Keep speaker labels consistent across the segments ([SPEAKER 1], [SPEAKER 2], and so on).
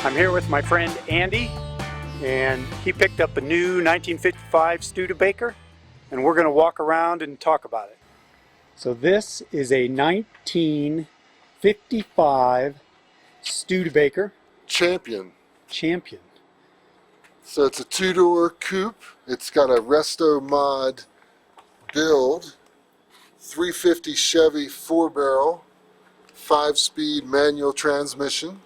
[SPEAKER 1] I'm here with my friend Andy, and he picked up a new 1955 Studebaker, and we're going to walk around and talk about it. So this is a 1955 Studebaker
[SPEAKER 2] Champion. So it's a two-door coupe. It's got a Restomod build, 350 Chevy 4-barrel, 5-speed manual transmission.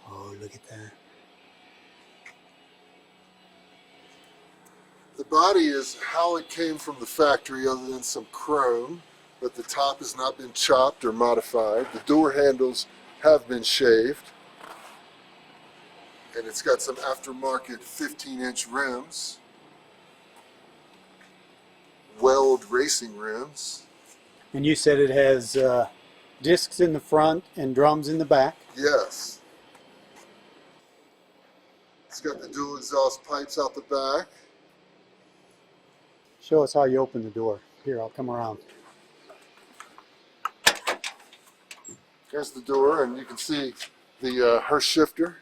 [SPEAKER 1] Oh, look at that.
[SPEAKER 2] The body is how it came from the factory, other than some chrome, but the top has not been chopped or modified. The door handles have been shaved, and it's got some aftermarket 15-inch rims, weld racing rims.
[SPEAKER 1] And you said it has discs in the front and drums in the back.
[SPEAKER 2] Yes. It's got the dual exhaust pipes out the back.
[SPEAKER 1] Show us how you open the door. Here, I'll come around.
[SPEAKER 2] There's the door, and you can see the Hearst shifter.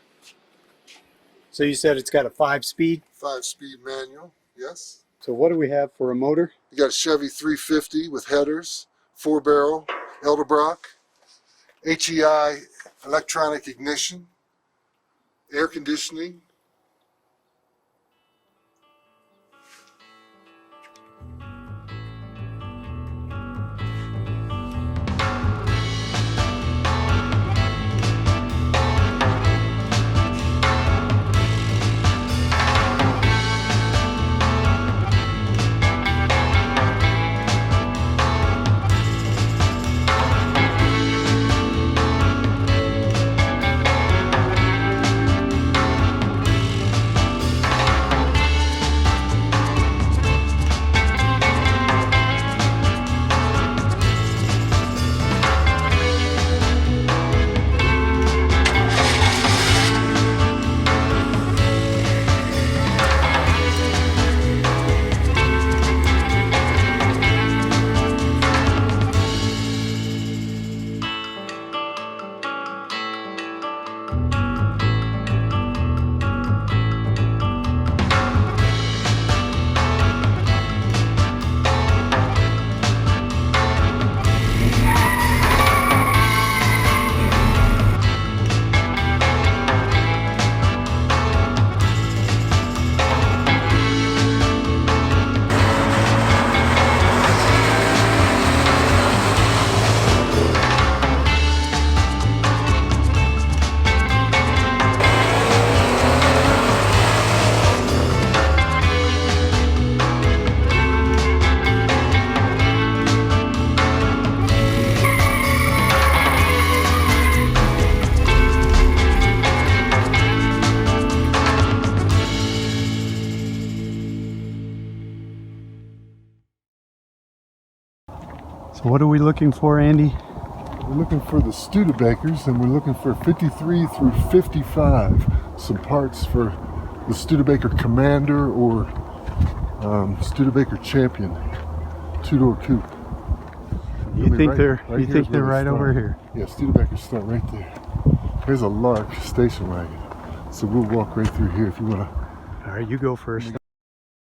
[SPEAKER 1] So you said it's got a 5-speed?
[SPEAKER 2] 5-speed manual, yes.
[SPEAKER 1] So what do we have for a motor?
[SPEAKER 2] You got a Chevy 350 with headers, 4-barrel, Edelbrock, HEI electronic ignition, air conditioning.
[SPEAKER 1] So what are we looking for, Andy?
[SPEAKER 2] We're looking for the Studebakers, and we're looking for 53 through 55. Some parts for the Studebaker Commander or Studebaker Champion two-door coupe.
[SPEAKER 1] You think they're right over here?
[SPEAKER 2] Yeah, Studebakers start right there. There's a Lark station wagon, so we'll walk right through here if you want to.
[SPEAKER 1] All right, you go first.